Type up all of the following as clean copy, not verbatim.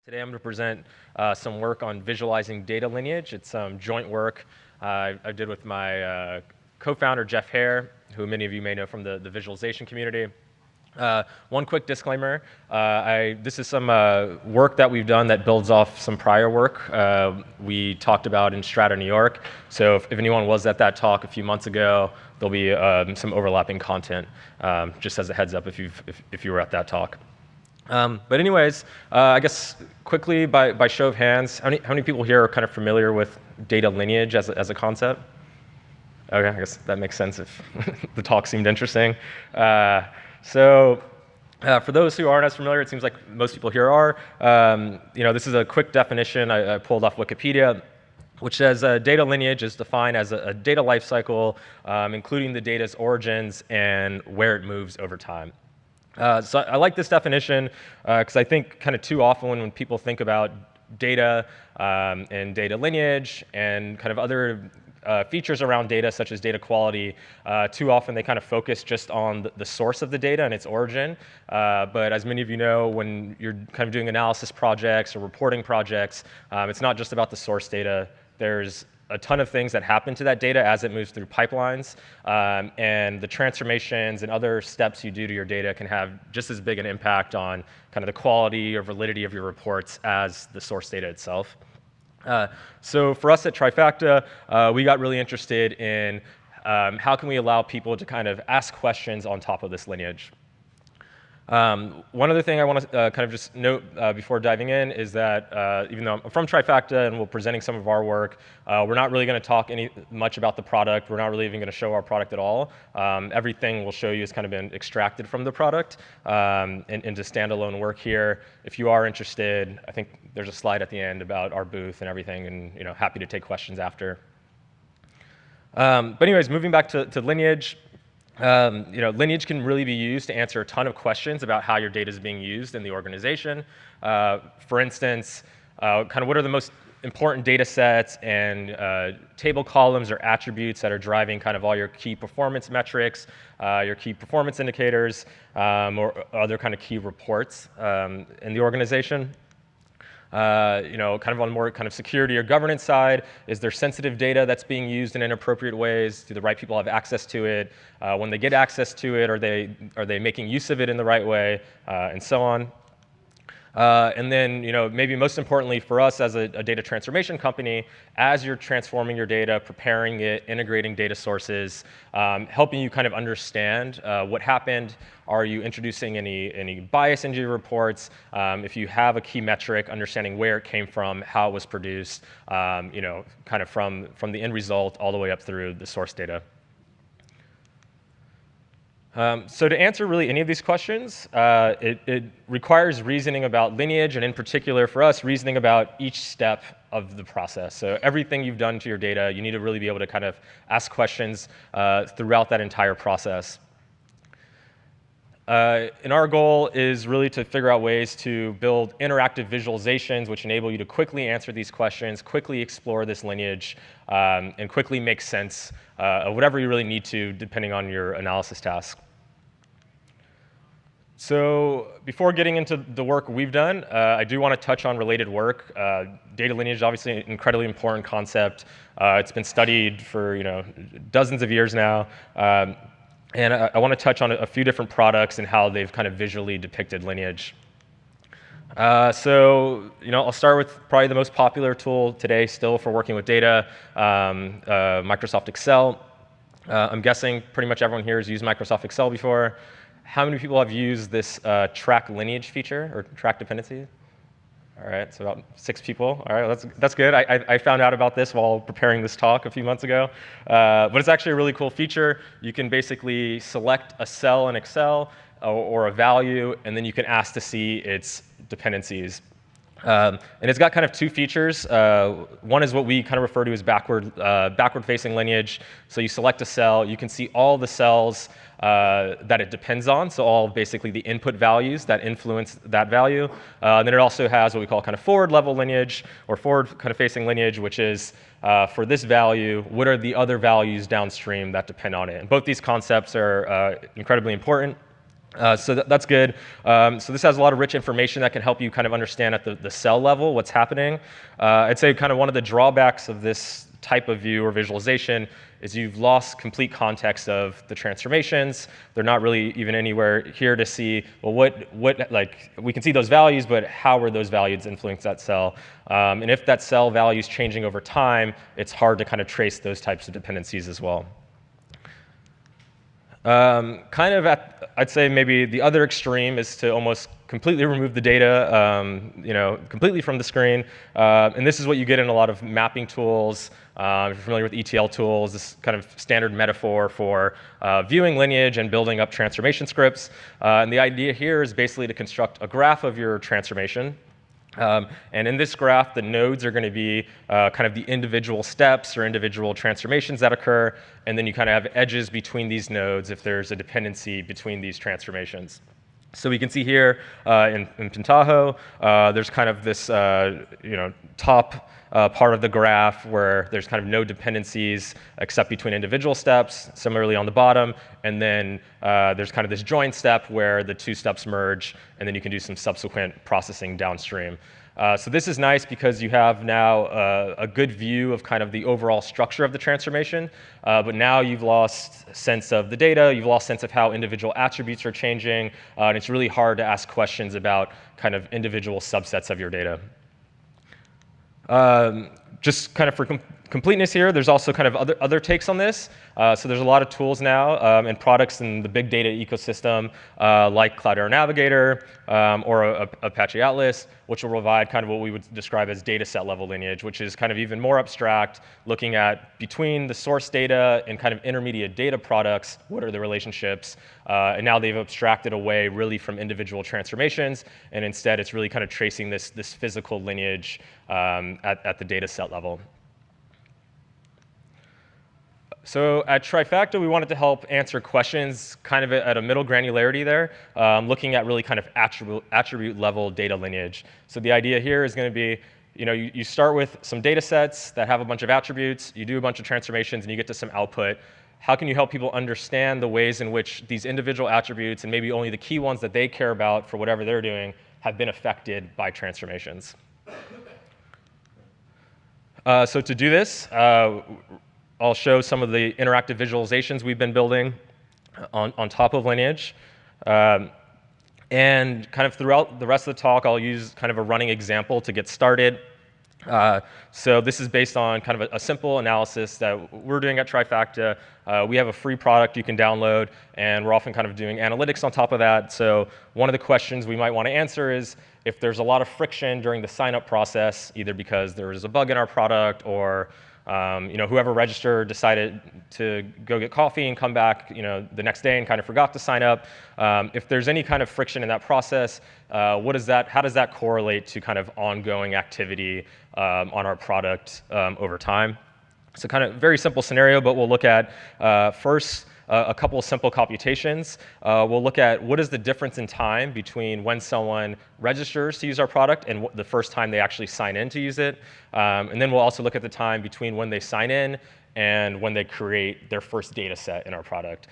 Today I'm going to present some work on visualizing data lineage. It's some joint work I did with my co-founder, Jeff Hare, who many of you may know from the visualization community. One quick disclaimer, this is some work that we've done that builds off some prior work we talked about in Strata, New York. So if anyone was at that talk a few months ago, there'll be some overlapping content, just as a heads up if you were at that talk. But anyways, I guess quickly by show of hands, how many people here are kind of familiar with data lineage as a concept? Okay, I guess that makes sense if the talk seemed interesting. For those who aren't as familiar, it seems like most people here are. This is a quick definition I pulled off Wikipedia, which says data lineage is defined as a data lifecycle, including the data's origins and where it moves over time. So I like this definition because I think kind of too often when people think about data and data lineage and kind of other features around data, such as data quality, too often they kind of focus just on the source of the data and its origin. But as many of you know, when you're kind of doing analysis projects or reporting projects, it's not just about the source data. There's a ton of things that happen to that data as it moves through pipelines, and the transformations and other steps you do to your data can have just as big an impact on kind of the quality or validity of your reports as the source data itself. So for us at Trifacta, we got really interested in how can we allow people to kind of ask questions on top of this lineage. One other thing I want to kind of just note before diving in is that even though I'm from Trifacta and we're presenting some of our work, we're not really going to talk much about the product. We're not really even going to show our product at all. Everything we'll show you has kind of been extracted from the product into standalone work here. If you are interested, I think there's a slide at the end about our booth and everything, and happy to take questions after. But anyways, moving back to Lineage. Lineage can really be used to answer a ton of questions about how your data is being used in the organization. For instance, kind of what are the most important data sets and table columns or attributes that are driving kind of all your key performance metrics, your key performance indicators, or other kind of key reports in the organization. Kind of on more kind of security or governance side, is there sensitive data that's being used in inappropriate ways? Do the right people have access to it? When they get access to it, are they making use of it in the right way, and so on? And then, maybe most importantly for us as a data transformation company, as you're transforming your data, preparing it, integrating data sources, helping you kind of understand what happened. Are you introducing any bias into your reports? If you have a key metric, understanding where it came from, how it was produced, kind of from the end result all the way up through the source data. So to answer really any of these questions, it requires reasoning about lineage, and in particular for us, reasoning about each step of the process. So everything you've done to your data, you need to really be able to kind of ask questions throughout that entire process. And our goal is really to figure out ways to build interactive visualizations which enable you to quickly answer these questions, quickly explore this lineage, and quickly make sense of whatever you really need to, depending on your analysis task. So before getting into the work we've done, I do want to touch on related work. Data lineage is obviously an incredibly important concept. It's been studied for dozens of years now. And I want to touch on a few different products and how they've kind of visually depicted lineage. I'll start with probably the most popular tool today still for working with data, Microsoft Excel. I'm guessing pretty much everyone here has used Microsoft Excel before. How many people have used this track lineage feature or track dependency? All right, so about 6 people. All right, that's good. I found out about this while preparing this talk a few months ago. But it's actually a really cool feature. You can basically select a cell in Excel or a value, and then you can ask to see its dependencies. And it's got kind of 2 features. One is what we kind of refer to as backward-facing lineage. So you select a cell, you can see all the cells that it depends on, so all basically the input values that influence that value. And then it also has what we call kind of forward-level lineage, or forward kind of facing lineage, which is for this value, what are the other values downstream that depend on it? And both these concepts are incredibly important. So that's good. So this has a lot of rich information that can help you kind of understand at the cell level what's happening. I'd say kind of one of the drawbacks of this type of view or visualization is you've lost complete context of the transformations. They're not really even anywhere here to see, well, like, we can see those values, but how are those values influence that cell? And if that cell value is changing over time, it's hard to kind of trace those types of dependencies as well. Kind of I'd say maybe the other extreme is to almost completely remove the data, completely from the screen. And this is what you get in a lot of mapping tools. If you're familiar with ETL tools, this kind of standard metaphor for viewing lineage and building up transformation scripts. And the idea here is basically to construct a graph of your transformation. And in this graph, the nodes are going to be kind of the individual steps or individual transformations that occur, and then you kind of have edges between these nodes if there's a dependency between these transformations. So we can see here in Pentaho, there's kind of this top part of the graph where there's kind of no dependencies except between individual steps, similarly on the bottom, and then there's kind of this join step where the two steps merge, and then you can do some subsequent processing downstream. So this is nice because you have now a good view of kind of the overall structure of the transformation, but now you've lost sense of the data, you've lost sense of how individual attributes are changing, and it's really hard to ask questions about kind of individual subsets of your data. Just kind of for completeness here, there's also kind of other takes on this. So there's a lot of tools now and products in the big data ecosystem like Cloudera Navigator or Apache Atlas, which will provide kind of what we would describe as data set level lineage, which is kind of even more abstract, looking at between the source data and kind of intermediate data products, what are the relationships? And now they've abstracted away really from individual transformations, and instead it's really kind of tracing this physical lineage at the data set level. So at Trifacta, we wanted to help answer questions kind of at a middle granularity there, looking at really kind of attribute level data lineage. So the idea here is going to be, you start with some data sets that have a bunch of attributes, you do a bunch of transformations, and you get to some output. How can you help people understand the ways in which these individual attributes, and maybe only the key ones that they care about for whatever they're doing, have been affected by transformations? So to do this, I'll show some of the interactive visualizations we've been building on top of Lineage. And kind of throughout the rest of the talk, I'll use kind of a running example to get started. So this is based on kind of a simple analysis that we're doing at Trifacta. We have a free product you can download, and we're often kind of doing analytics on top of that. So one of the questions we might want to answer is, if there's a lot of friction during the sign-up process, either because there was a bug in our product or whoever registered decided to go get coffee and come back the next day and kind of forgot to sign up. If there's any kind of friction in that process, how does that correlate to kind of ongoing activity on our product over time? So kind of very simple scenario, but we'll look at first a couple of simple computations. We'll look at what is the difference in time between when someone registers to use our product and the first time they actually sign in to use it. And then we'll also look at the time between when they sign in and when they create their first data set in our product.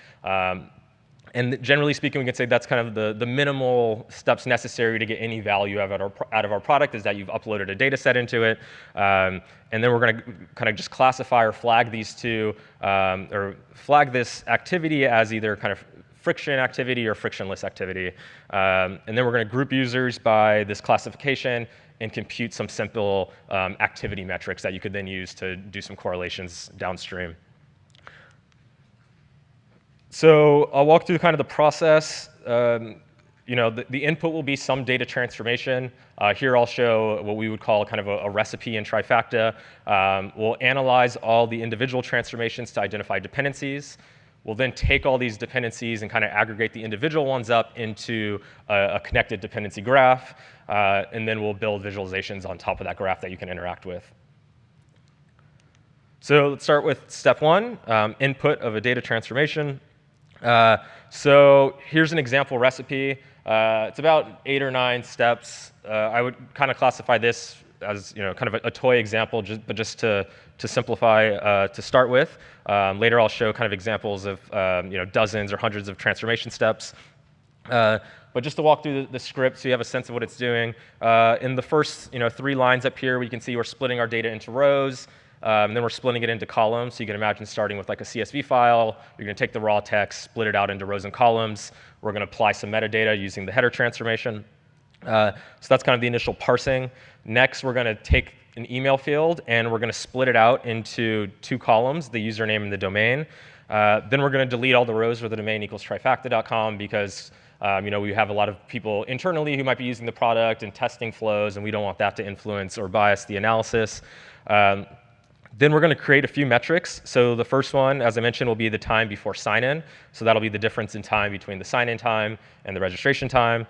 And generally speaking, we can say that's kind of the minimal steps necessary to get any value out of our product, is that you've uploaded a data set into it. And then we're going to kind of just classify or flag these two, or flag this activity as either kind of friction activity or frictionless activity. And then we're going to group users by this classification and compute some simple activity metrics that you could then use to do some correlations downstream. So I'll walk through kind of the process. The input will be some data transformation. Here I'll show what we would call kind of a recipe in Trifacta. We'll analyze all the individual transformations to identify dependencies. We'll then take all these dependencies and kind of aggregate the individual ones up into a connected dependency graph. And then we'll build visualizations on top of that graph that you can interact with. So let's start with step one, input of a data transformation. So here's an example recipe. It's about 8 or 9 steps. I would kind of classify this as kind of a toy example, but just to simplify to start with. Later I'll show kind of examples of dozens or hundreds of transformation steps. But just to walk through the script so you have a sense of what it's doing, in the first 3 lines up here, we can see we're splitting our data into rows, and then we're splitting it into columns. So you can imagine starting with like a CSV file. You're going to take the raw text, split it out into rows and columns. We're going to apply some metadata using the header transformation. So that's kind of the initial parsing. Next, we're going to take an email field, and we're going to split it out into 2 columns, the username and the domain. Then we're going to delete all the rows where the domain equals trifacta.com because we have a lot of people internally who might be using the product and testing flows, and we don't want that to influence or bias the analysis. Then we're going to create a few metrics. So the first one, as I mentioned, will be the time before sign-in. So that'll be the difference in time between the sign-in time and the registration time.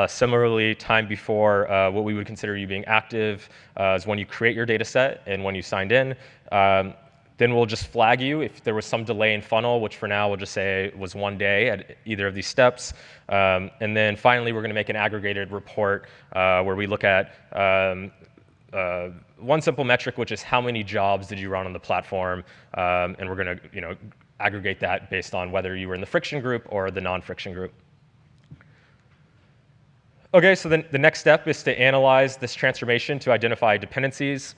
Similarly, time before what we would consider you being active is when you create your data set and when you signed in. Then we'll just flag you if there was some delay in funnel, which for now we'll just say was 1 day at either of these steps. And then finally, we're going to make an aggregated report where we look at one simple metric, which is how many jobs did you run on the platform, and we're going to aggregate that based on whether you were in the friction group or the non-friction group. OK, so then the next step is to analyze this transformation to identify dependencies.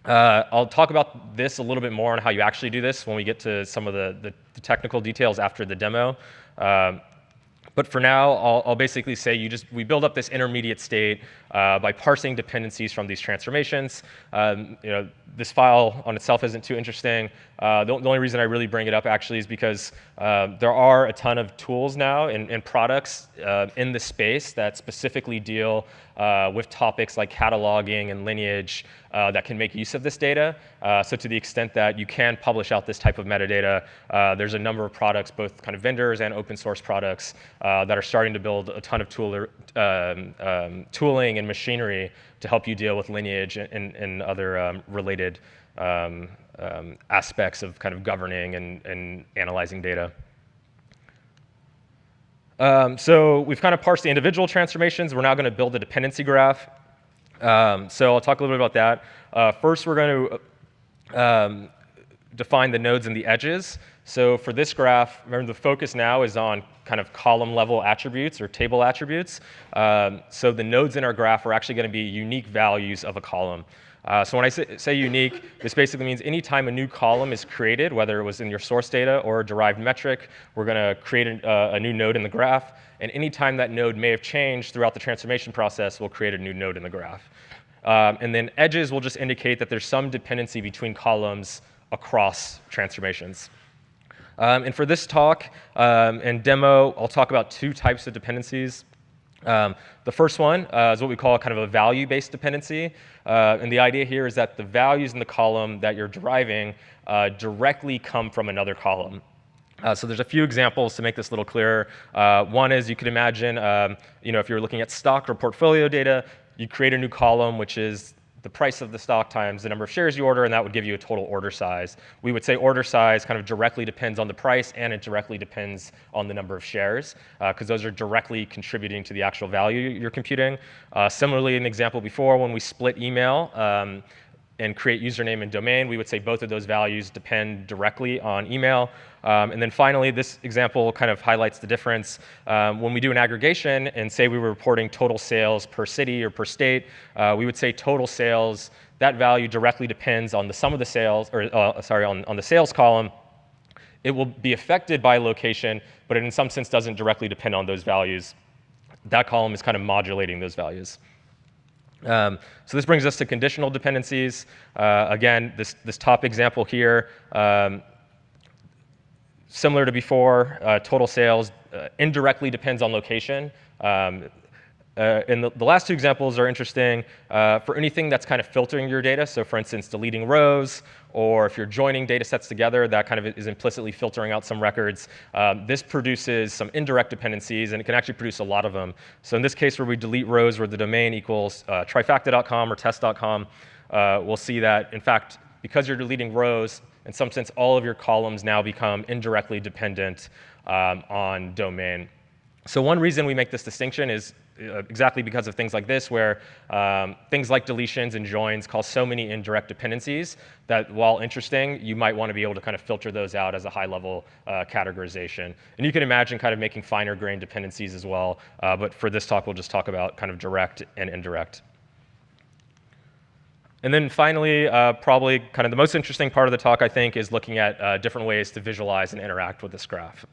I'll talk about this a little bit more on how you actually do this when we get to some of the technical details after the demo. But for now, I'll basically say we build up this intermediate state by parsing dependencies from these transformations. This file on itself isn't too interesting. The only reason I really bring it up actually is because there are a ton of tools now and products in the space that specifically deal with topics like cataloging and lineage that can make use of this data. So to the extent that you can publish out this type of metadata, there's a number of products, both kind of vendors and open source products, that are starting to build a ton of tooling and machinery to help you deal with lineage and other related aspects of kind of governing and analyzing data. So we've kind of parsed the individual transformations. We're now going to build a dependency graph. So I'll talk a little bit about that. First, we're going to define the nodes and the edges. So for this graph, remember the focus now is on kind of column level attributes or table attributes. So the nodes in our graph are actually going to be unique values of a column. So when I say unique, this basically means anytime a new column is created, whether it was in your source data or a derived metric, we're going to create a new node in the graph. And anytime that node may have changed throughout the transformation process, we'll create a new node in the graph. And then edges will just indicate that there's some dependency between columns across transformations. And for this talk and demo, I'll talk about 2 types of dependencies. The first one is what we call kind of a value-based dependency. And the idea here is that the values in the column that you're deriving directly come from another column. So there's a few examples to make this a little clearer. One is you could imagine, if you're looking at stock or portfolio data, you create a new column, which is the price of the stock times the number of shares you order, and that would give you a total order size. We would say order size kind of directly depends on the price, and it directly depends on the number of shares, because those are directly contributing to the actual value you're computing. Similarly, an example before, when we split email and create username and domain, we would say both of those values depend directly on email. And then finally, this example kind of highlights the difference. When we do an aggregation and say we were reporting total sales per city or per state, we would say total sales, that value directly depends on the sum of the sales, or on the sales column. It will be affected by location, but it in some sense doesn't directly depend on those values. That column is kind of modulating those values. So this brings us to conditional dependencies. Again, this top example here, similar to before, total sales indirectly depends on location. And the last 2 examples are interesting for anything that's kind of filtering your data. So for instance, deleting rows, or if you're joining data sets together, that kind of is implicitly filtering out some records. This produces some indirect dependencies, and it can actually produce a lot of them. So in this case, where we delete rows where the domain equals trifacta.com or test.com, we'll see that, in fact, because you're deleting rows, in some sense, all of your columns now become indirectly dependent on domain. So one reason we make this distinction is exactly because of things like this, where things like deletions and joins cause so many indirect dependencies that while interesting, you might want to be able to kind of filter those out as a high-level categorization. And you can imagine kind of making finer-grained dependencies as well, but for this talk, we'll just talk about kind of direct and indirect. And then finally, probably kind of the most interesting part of the talk, I think, is looking at different ways to visualize and interact with this graph.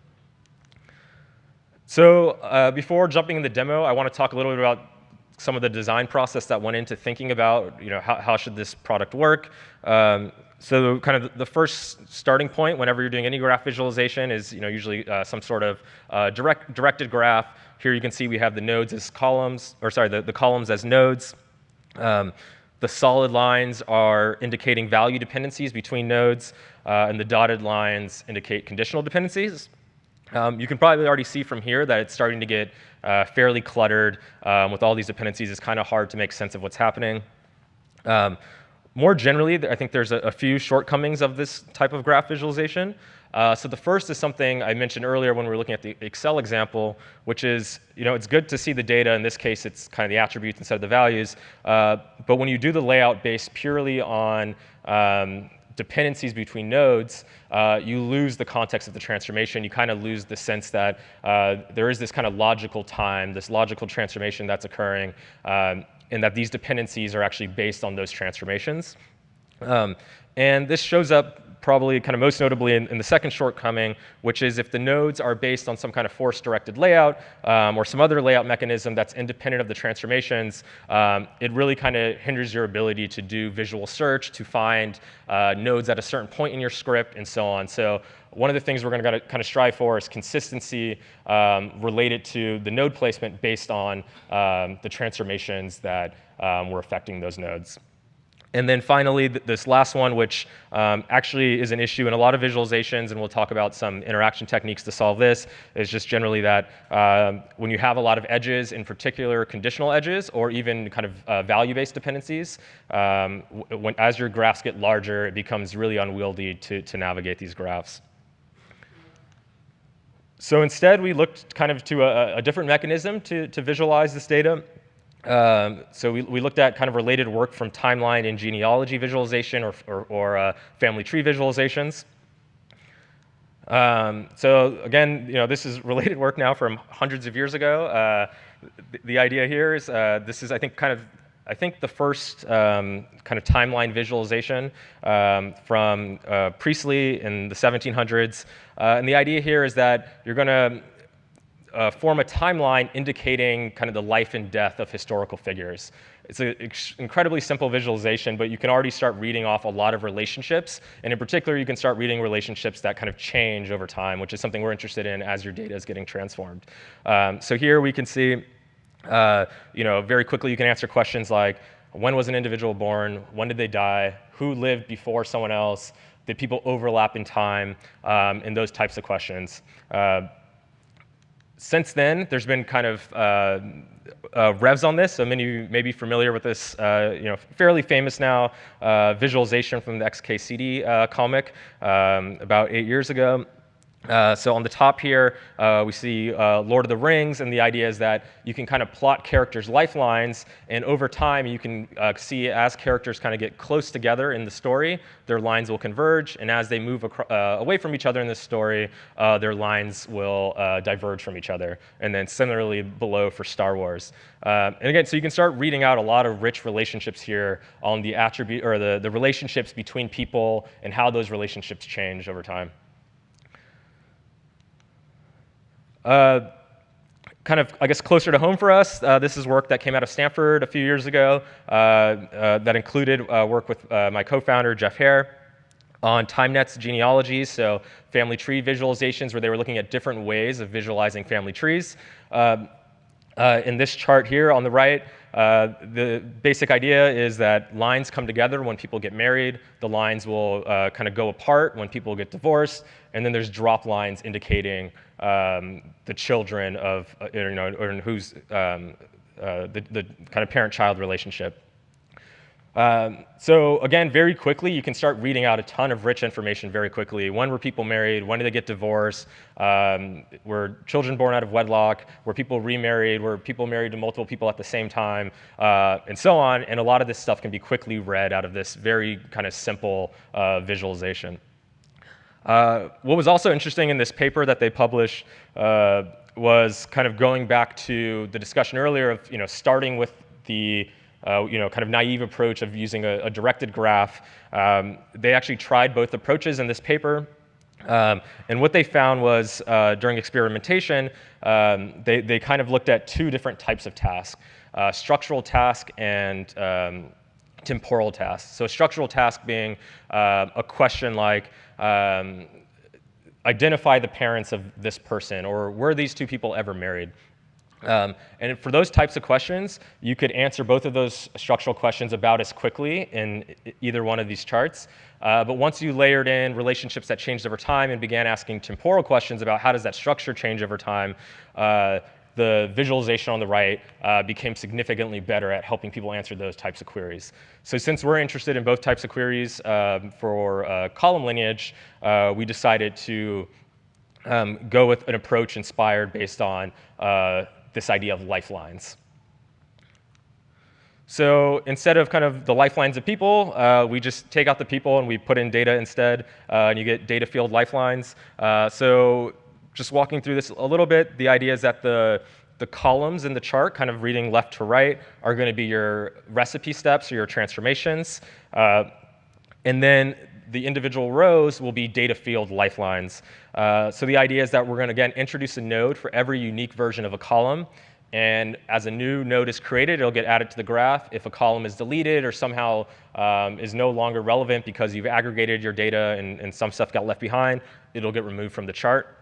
So before jumping in the demo, I want to talk a little bit about some of the design process that went into thinking about, how should this product work. So kind of the first starting point whenever you're doing any graph visualization is usually some sort of directed graph. Here you can see we have the nodes as columns, or sorry, the columns as nodes. The solid lines are indicating value dependencies between nodes, and the dotted lines indicate conditional dependencies. You can probably already see from here that it's starting to get fairly cluttered with all these dependencies. It's kind of hard to make sense of what's happening. More generally, I think there's a few shortcomings of this type of graph visualization. So the first is something I mentioned earlier when we were looking at the Excel example, which is, it's good to see the data. In this case, it's kind of the attributes instead of the values. But when you do the layout based purely on dependencies between nodes, you lose the context of the transformation. You kind of lose the sense that there is this kind of logical time, this logical transformation that's occurring, and that these dependencies are actually based on those transformations. And this shows up probably kind of most notably in the second shortcoming, which is if the nodes are based on some kind of force-directed layout or some other layout mechanism that's independent of the transformations, it really kind of hinders your ability to do visual search, to find nodes at a certain point in your script, and so on. So one of the things we're going to kind of strive for is consistency related to the node placement based on the transformations that were affecting those nodes. And then finally, this last one, which actually is an issue in a lot of visualizations, and we'll talk about some interaction techniques to solve this, is just generally that when you have a lot of edges, in particular conditional edges, or even kind of value-based dependencies, as your graphs get larger, it becomes really unwieldy to navigate these graphs. So instead, we looked kind of to a different mechanism to visualize this data. So we looked at kind of related work from timeline and genealogy visualization or family tree visualizations. So again, this is related work now from hundreds of years ago. The idea here is this is, I think, the first kind of timeline visualization from Priestley in the 1700s. And the idea here is that you're going to form a timeline indicating kind of the life and death of historical figures. It's an incredibly simple visualization, but you can already start reading off a lot of relationships. And in particular, you can start reading relationships that kind of change over time, which is something we're interested in as your data is getting transformed. So here we can see, very quickly you can answer questions like, when was an individual born? When did they die? Who lived before someone else? Did people overlap in time? And those types of questions. Since then, there's been kind of revs on this. So many of you may be familiar with this, fairly famous now visualization from the XKCD comic about 8 years ago. So on the top here, we see Lord of the Rings, and the idea is that you can kind of plot characters' lifelines, and over time you can see as characters kind of get close together in the story, their lines will converge, and as they move away from each other in the story, their lines will diverge from each other. And then similarly below for Star Wars. And again, so you can start reading out a lot of rich relationships here on the attribute or the relationships between people and how those relationships change over time. Kind of, I guess, closer to home for us, this is work that came out of Stanford a few years ago that included work with my co-founder, Jeff Hare, on TimeNet's genealogies, so family tree visualizations where they were looking at different ways of visualizing family trees. In this chart here on the right, the basic idea is that lines come together when people get married. The lines will kind of go apart when people get divorced. And then there's drop lines indicating the children of, or who's the kind of parent-child relationship. So again, very quickly, you can start reading out a ton of rich information very quickly. When were people married? When did they get divorced? Were children born out of wedlock? Were people remarried? Were people married to multiple people at the same time? And so on. And a lot of this stuff can be quickly read out of this very kind of simple visualization. What was also interesting in this paper that they published was kind of going back to the discussion earlier of starting with the kind of naive approach of using a directed graph. They actually tried both approaches in this paper. And what they found was during experimentation, they kind of looked at two different types of tasks, structural task and temporal tasks. So a structural task being a question like, identify the parents of this person, or were these two people ever married? And for those types of questions, you could answer both of those structural questions about as quickly in either one of these charts. But once you layered in relationships that changed over time and began asking temporal questions about how does that structure change over time, the visualization on the right became significantly better at helping people answer those types of queries. So since we're interested in both types of queries for column lineage, we decided to go with an approach inspired based on this idea of lifelines. So instead of kind of the lifelines of people, we just take out the people and we put in data instead, and you get data field lifelines. So just walking through this a little bit, the idea is that the columns in the chart, kind of reading left to right, are going to be your recipe steps or your transformations. And then the individual rows will be data field lifelines. So the idea is that we're going to, again, introduce a node for every unique version of a column. And as a new node is created, it'll get added to the graph. If a column is deleted or somehow is no longer relevant because you've aggregated your data and some stuff got left behind, it'll get removed from the chart.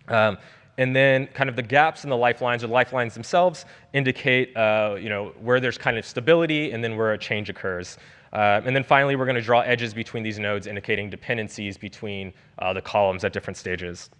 And then kind of the gaps in the lifelines, or the lifelines themselves, indicate where there's kind of stability and then where a change occurs. And then finally, we're going to draw edges between these nodes, indicating dependencies between the columns at different stages.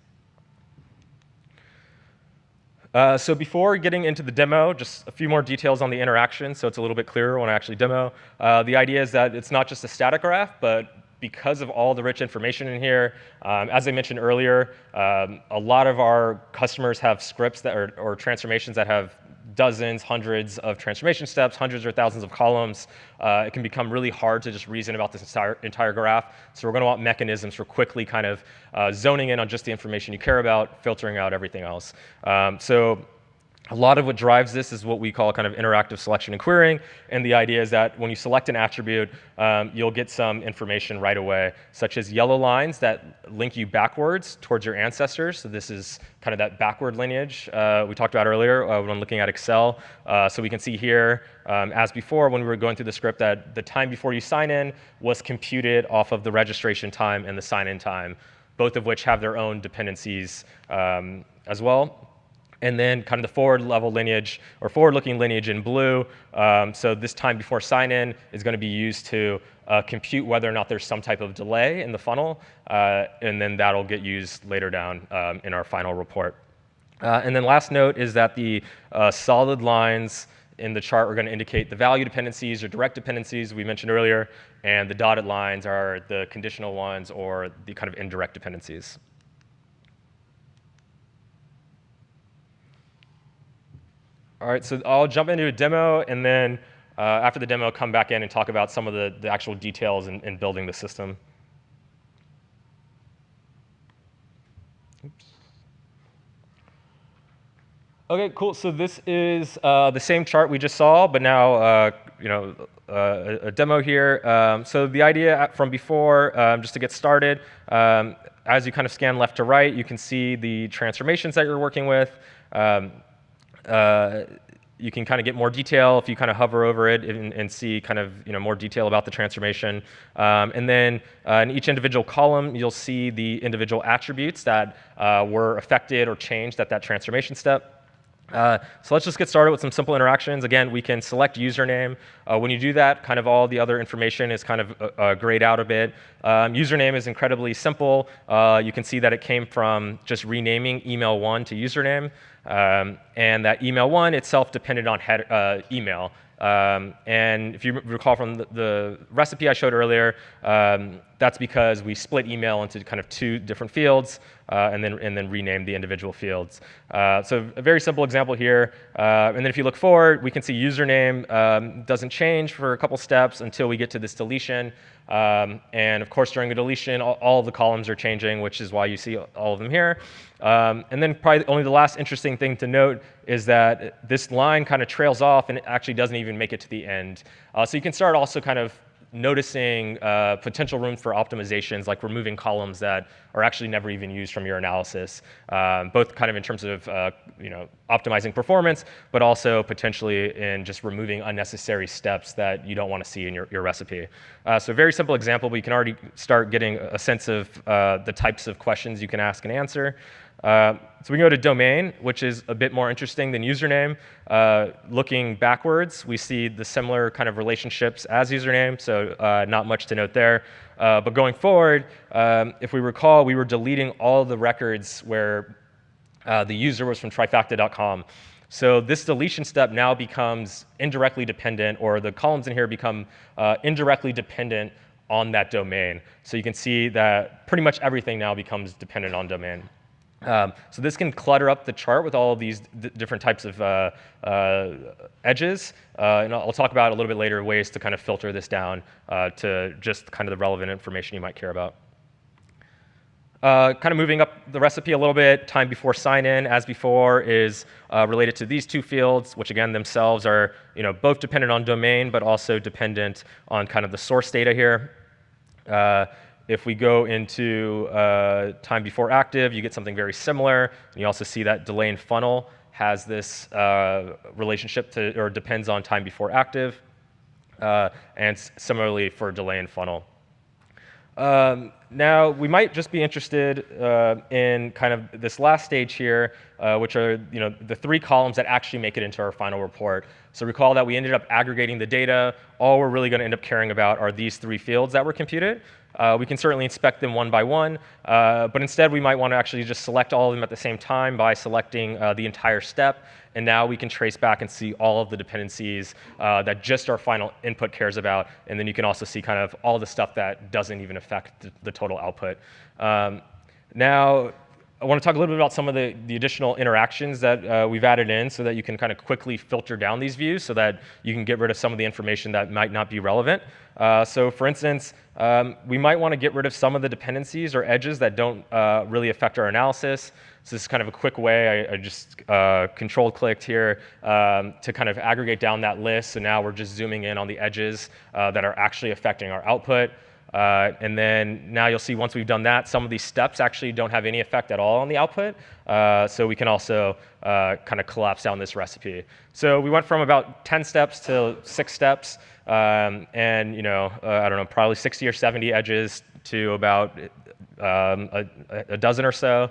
So before getting into the demo, just a few more details on the interaction, so it's a little bit clearer when I actually demo. The idea is that it's not just a static graph, but because of all the rich information in here, as I mentioned earlier, a lot of our customers have scripts that or transformations that have dozens, hundreds of transformation steps, hundreds or thousands of columns. It can become really hard to just reason about this entire graph. So we're going to want mechanisms for quickly kind of zoning in on just the information you care about, filtering out everything else. So a lot of what drives this is what we call kind of interactive selection and querying. And the idea is that when you select an attribute, you'll get some information right away, such as yellow lines that link you backwards towards your ancestors. So this is kind of that backward lineage we talked about earlier when looking at Excel. So we can see here, as before, when we were going through the script, that the time before you sign in was computed off of the registration time and the sign-in time, both of which have their own dependencies as well. And then kind of the forward-level lineage, or forward-looking lineage in blue. So this time before sign-in is going to be used to compute whether or not there's some type of delay in the funnel. And then that'll get used later down in our final report. And then last note is that the solid lines in the chart are going to indicate the value dependencies or direct dependencies we mentioned earlier. And the dotted lines are the conditional ones or the kind of indirect dependencies. All right, so I'll jump into a demo, and then after the demo, come back in and talk about some of the actual details in building the system. Oops. OK, cool. So this is the same chart we just saw, but now a demo here. So the idea from before, just to get started, as you kind of scan left to right, you can see the transformations that you're working with. You can kind of get more detail if you kind of hover over it and see kind of more detail about the transformation. And then in each individual column, you'll see the individual attributes that were affected or changed at that transformation step. So let's just get started with some simple interactions. Again, we can select username. When you do that, kind of all the other information is kind of grayed out a bit. Username is incredibly simple. You can see that it came from just renaming email1 to username. And that email1 itself depended on email. And if you recall from the recipe I showed earlier, that's because we split email into kind of two different fields and then rename the individual fields. So a very simple example here. And then if you look forward, we can see username doesn't change for a couple steps until we get to this deletion. And of course, during a deletion, all of the columns are changing, which is why you see all of them here. And then probably only the last interesting thing to note is that this line kind of trails off and it actually doesn't even make it to the end. So you can start also kind of noticing potential room for optimizations, like removing columns that are actually never even used from your analysis, both kind of in terms of optimizing performance, but also potentially in just removing unnecessary steps that you don't want to see in your recipe. So a very simple example, but you can already start getting a sense of the types of questions you can ask and answer. So we can go to domain, which is a bit more interesting than username. Looking backwards, we see the similar kind of relationships as username, so not much to note there. But going forward, if we recall, we were deleting all the records where the user was from trifacta.com. So this deletion step now becomes indirectly dependent, or the columns in here become indirectly dependent on that domain. So you can see that pretty much everything now becomes dependent on domain. So this can clutter up the chart with all of these different types of edges. And I'll talk about a little bit later ways to kind of filter this down to just kind of the relevant information you might care about. Kind of moving up the recipe a little bit, time before sign-in, as before, is related to these two fields, which again themselves are both dependent on domain, but also dependent on kind of the source data here. If we go into time before active, you get something very similar. And you also see that delay in funnel has this relationship to, or depends on time before active. And similarly for delay in funnel. Now, we might just be interested in kind of this last stage here, which are the three columns that actually make it into our final report. So recall that we ended up aggregating the data. All we're really going to end up caring about are these three fields that were computed. We can certainly inspect them one by one, but instead we might want to actually just select all of them at the same time by selecting the entire step. And now we can trace back and see all of the dependencies that just our final input cares about. And then you can also see kind of all the stuff that doesn't even affect the total output. Now, I want to talk a little bit about some of the additional interactions that we've added in so that you can kind of quickly filter down these views so that you can get rid of some of the information that might not be relevant. So for instance, we might want to get rid of some of the dependencies or edges that don't really affect our analysis. So this is kind of a quick way. I just control-clicked here to kind of aggregate down that list. So now we're just zooming in on the edges that are actually affecting our output. And then now you'll see once we've done that, some of these steps actually don't have any effect at all on the output. So we can also kind of collapse down this recipe. So we went from about 10 steps to 6 steps, and I don't know, probably 60 or 70 edges to about a dozen or so.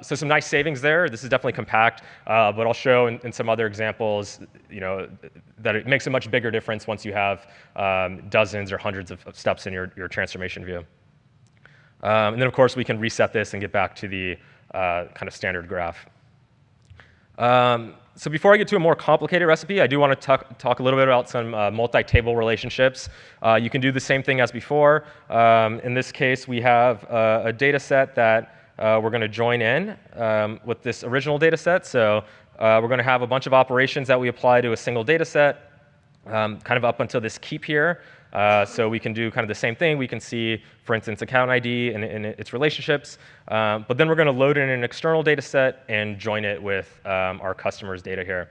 So some nice savings there. This is definitely compact, but I'll show in some other examples, that it makes a much bigger difference once you have dozens or hundreds of steps in your transformation view. And then, of course, we can reset this and get back to the kind of standard graph. So before I get to a more complicated recipe, I do want to talk a little bit about some multi-table relationships. You can do the same thing as before. In this case, we have a data set that we're going to join in with this original data set. So we're going to have a bunch of operations that we apply to a single data set, kind of up until this keep here. So we can do kind of the same thing. We can see, for instance, account ID and its relationships. But then we're going to load in an external data set and join it with our customer's data here.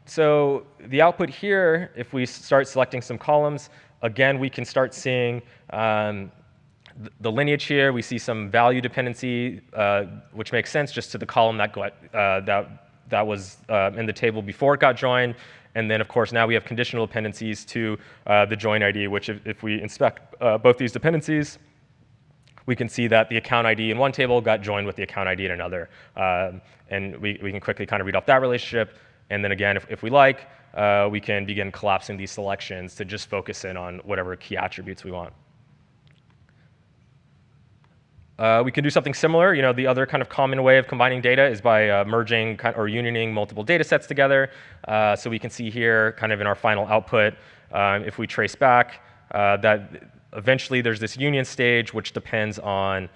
So the output here, if we start selecting some columns, again, we can start seeing the lineage here. We see some value dependency, which makes sense just to the column that was in the table before it got joined. And then, of course, now we have conditional dependencies to the join ID, which if we inspect both these dependencies, we can see that the account ID in one table got joined with the account ID in another. And we can quickly kind of read off that relationship. And then again, if we like, we can begin collapsing these selections to just focus in on whatever key attributes we want. We can do something similar. The other kind of common way of combining data is by merging or unioning multiple data sets together. So we can see here, kind of in our final output, if we trace back, that eventually there's this union stage, which depends on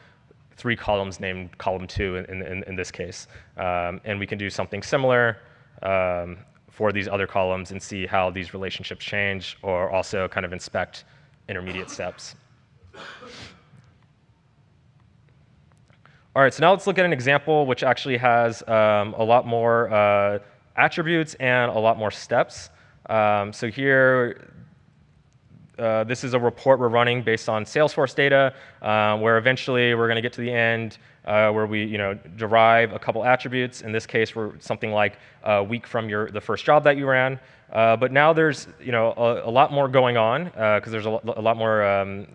3 columns named column 2 in this case. And we can do something similar for these other columns and see how these relationships change, or also kind of inspect intermediate steps. All right, so now let's look at an example which actually has a lot more attributes and a lot more steps. So here, this is a report we're running based on Salesforce data, where eventually we're going to get to the end where we derive a couple attributes. In this case, we're something like a week from the first job that you ran. But now there's a lot more going on because there's a lot more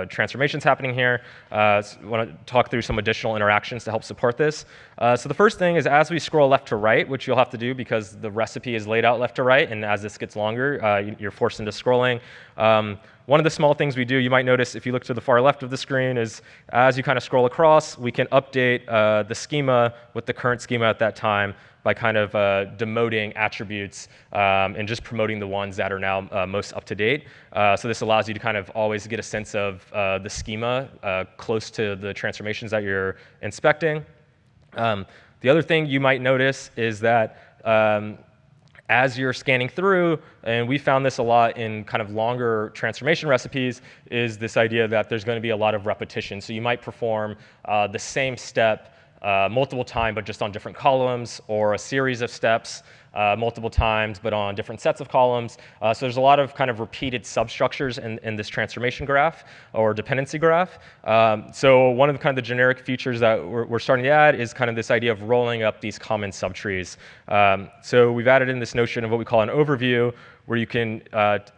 transformations happening here. So I want to talk through some additional interactions to help support this. So the first thing is, as we scroll left to right, which you'll have to do because the recipe is laid out left to right, and as this gets longer, you're forced into scrolling. One of the small things we do, you might notice if you look to the far left of the screen, is as you kind of scroll across, we can update the schema with the current schema at that time by kind of demoting attributes and just promoting the ones that are now most up to date. So this allows you to kind of always get a sense of the schema close to the transformations that you're inspecting. The other thing you might notice is that as you're scanning through, and we found this a lot in kind of longer transformation recipes, is this idea that there's going to be a lot of repetition. So you might perform the same step multiple times, but just on different columns, or a series of steps multiple times, but on different sets of columns. So there's a lot of kind of repeated substructures in this transformation graph or dependency graph. So one of the kind of the generic features that we're starting to add is kind of this idea of rolling up these common subtrees. So we've added in this notion of what we call an overview, where you can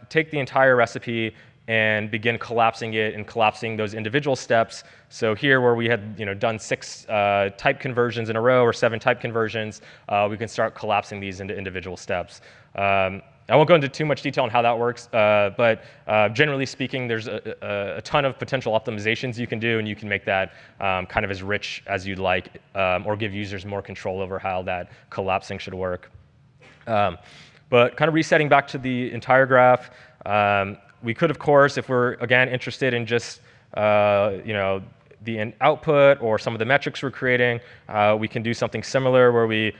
take the entire recipe and begin collapsing it and collapsing those individual steps. So here, where we had done 6 type conversions in a row, or 7 type conversions, we can start collapsing these into individual steps. I won't go into too much detail on how that works, but generally speaking, there's a ton of potential optimizations you can do, and you can make that kind of as rich as you'd like, or give users more control over how that collapsing should work. But kind of resetting back to the entire graph, we could, of course, if we're, again, interested in just the output or some of the metrics we're creating, we can do something similar where we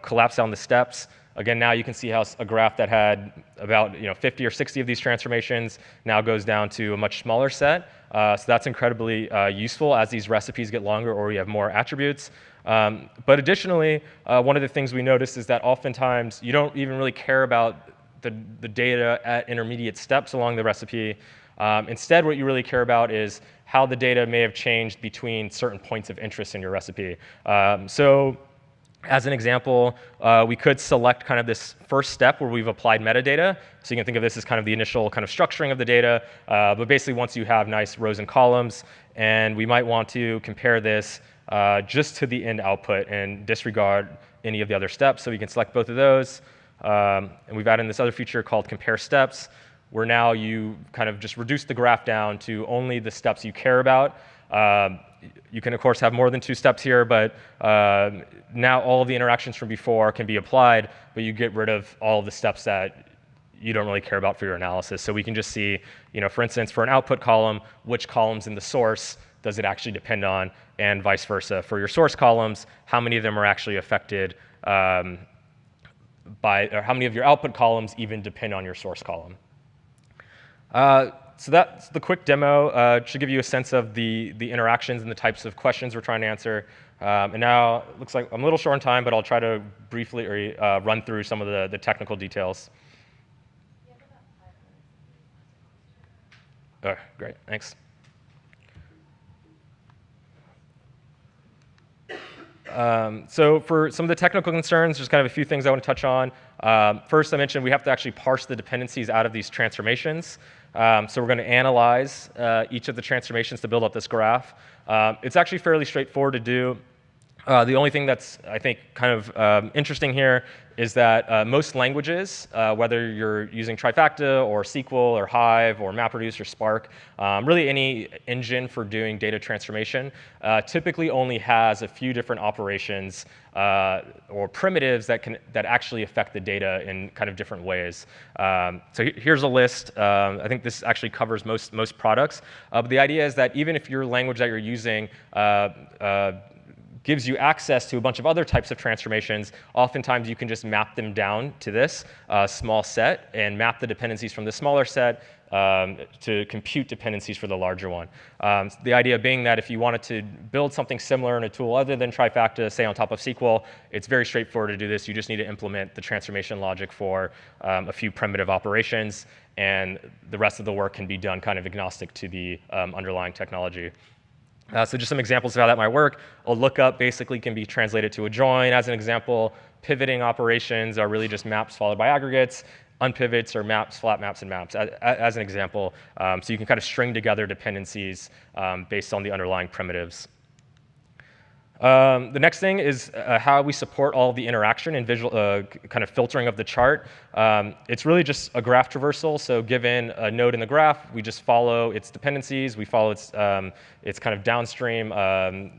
collapse down the steps. Again, now you can see how a graph that had about 50 or 60 of these transformations now goes down to a much smaller set. So that's incredibly useful as these recipes get longer or we have more attributes. But additionally, one of the things we noticed is that oftentimes you don't even really care about the data at intermediate steps along the recipe. Instead, what you really care about is how the data may have changed between certain points of interest in your recipe. So as an example, we could select kind of this first step where we've applied metadata. So you can think of this as kind of the initial kind of structuring of the data. But basically, once you have nice rows and columns, and we might want to compare this just to the end output and disregard any of the other steps. So we can select both of those. And we've added in this other feature called compare steps, where now you kind of just reduce the graph down to only the steps you care about. You can, of course, have more than 2 steps here, but now all of the interactions from before can be applied, but you get rid of all of the steps that you don't really care about for your analysis. So we can just see, for instance, for an output column, which columns in the source does it actually depend on, and vice versa. For your source columns, how many of them are actually affected or how many of your output columns even depend on your source column. So that's the quick demo. Should give you a sense of the interactions and the types of questions we're trying to answer. And now it looks like I'm a little short on time, but I'll try to briefly run through some of the technical details. Great, thanks. So for some of the technical concerns, there's kind of a few things I want to touch on. First, I mentioned we have to actually parse the dependencies out of these transformations. So we're going to analyze each of the transformations to build up this graph. It's actually fairly straightforward to do. The only thing that's, I think, kind of interesting here is that most languages, whether you're using Trifacta or SQL or Hive or MapReduce or Spark, really any engine for doing data transformation, typically only has a few different operations or primitives that actually affect the data in kind of different ways. So here's a list. I think this actually covers most products. But the idea is that even if your language that you're using gives you access to a bunch of other types of transformations, oftentimes you can just map them down to this small set and map the dependencies from the smaller set to compute dependencies for the larger one. The idea being that if you wanted to build something similar in a tool other than Trifacta, say on top of SQL, it's very straightforward to do this. You just need to implement the transformation logic for a few primitive operations, and the rest of the work can be done kind of agnostic to the underlying technology. So just some examples of how that might work. A lookup basically can be translated to a join. As an example, pivoting operations are really just maps followed by aggregates. Unpivots are maps, flat maps, and maps, as an example. So you can kind of string together dependencies based on the underlying primitives. The next thing is how we support all of the interaction and visual kind of filtering of the chart. It's really just a graph traversal. So given a node in the graph, we just follow its dependencies. We follow its kind of downstream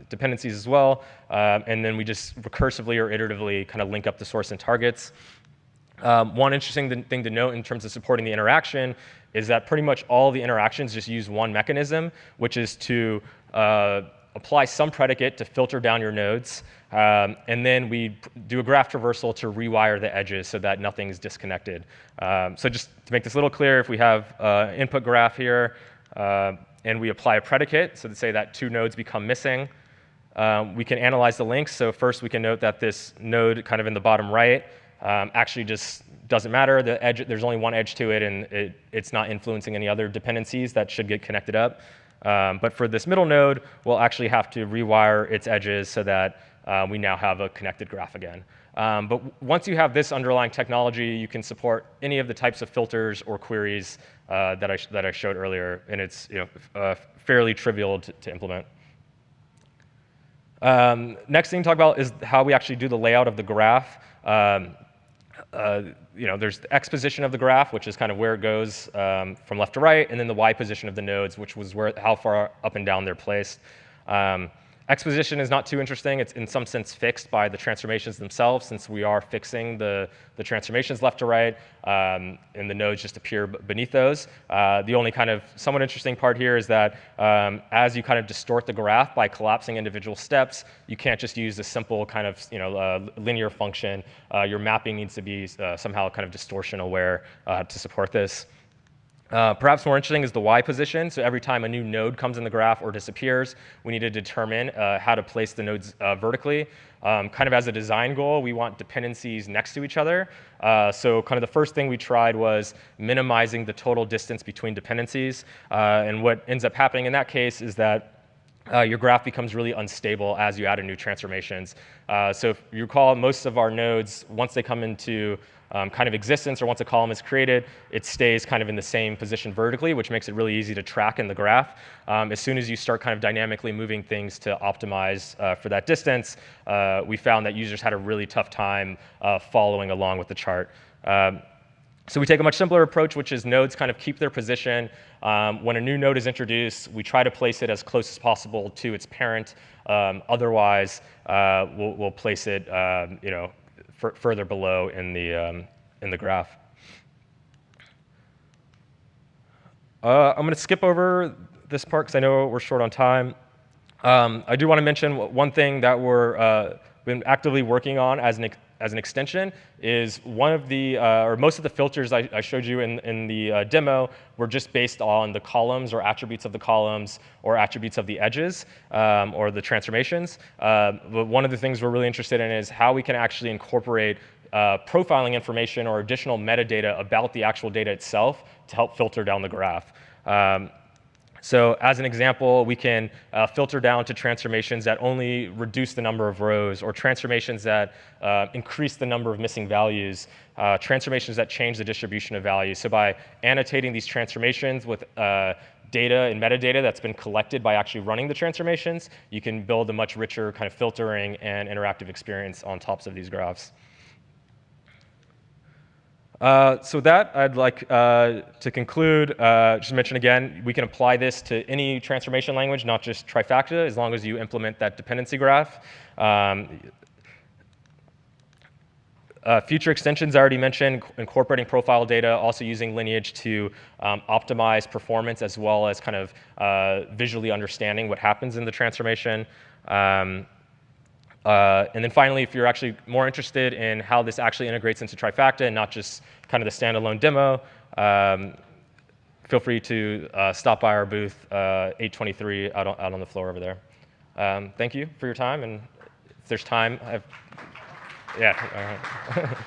dependencies as well. And then we just recursively or iteratively kind of link up the source and targets. One interesting thing to note in terms of supporting the interaction is that pretty much all the interactions just use one mechanism, which is to apply some predicate to filter down your nodes, and then we do a graph traversal to rewire the edges so that nothing's disconnected. So just to make this a little clear, if we have input graph here, and we apply a predicate, so to say that two nodes become missing, we can analyze the links. So first we can note that this node kind of in the bottom right actually just doesn't matter. The edge, there's only one edge to it, and it's not influencing any other dependencies that should get connected up. But for this middle node, we'll actually have to rewire its edges so that we now have a connected graph again. But once you have this underlying technology, you can support any of the types of filters or queries that I showed earlier, and it's fairly trivial to implement. Next thing to talk about is how we actually do the layout of the graph. There's the X position of the graph, which is kind of where it goes from left to right, and then the Y position of the nodes, which was how far up and down they're placed. X position is not too interesting. It's in some sense fixed by the transformations themselves, since we are fixing the transformations left to right, and the nodes just appear beneath those. The only kind of somewhat interesting part here is that as you kind of distort the graph by collapsing individual steps, you can't just use a simple kind of linear function. Your mapping needs to be somehow kind of distortion aware to support this. Perhaps more interesting is the Y position. So every time a new node comes in the graph or disappears, we need to determine how to place the nodes vertically. Kind of as a design goal, we want dependencies next to each other. So kind of the first thing we tried was minimizing the total distance between dependencies. And what ends up happening in that case is that your graph becomes really unstable as you add in new transformations. So if you recall, most of our nodes, once they come into kind of existence, or once a column is created, it stays kind of in the same position vertically, which makes it really easy to track in the graph. As soon as you start kind of dynamically moving things to optimize for that distance, we found that users had a really tough time following along with the chart. So we take a much simpler approach, which is nodes kind of keep their position. When a new node is introduced, we try to place it as close as possible to its parent. Otherwise, we'll place it further below in the graph. I'm going to skip over this part because I know we're short on time. I do want to mention one thing that we're been actively working on as an extension is one of the, or most of the filters I showed you in the demo were just based on the columns or attributes of the columns or attributes of the edges or the transformations. But one of the things we're really interested in is how we can actually incorporate profiling information or additional metadata about the actual data itself to help filter down the graph. So as an example, we can filter down to transformations that only reduce the number of rows, or transformations that increase the number of missing values, transformations that change the distribution of values. So by annotating these transformations with data and metadata that's been collected by actually running the transformations, you can build a much richer kind of filtering and interactive experience on tops of these graphs. So that I'd like to conclude, just mention again, we can apply this to any transformation language, not just Trifacta, as long as you implement that dependency graph. Future extensions I already mentioned, incorporating profile data, also using Lineage to optimize performance as well as kind of visually understanding what happens in the transformation. And then finally, if you're actually more interested in how this actually integrates into Trifacta and not just kind of the standalone demo, feel free to stop by our booth, 823, out on the floor over there. Thank you for your time, and if there's time, yeah. All right.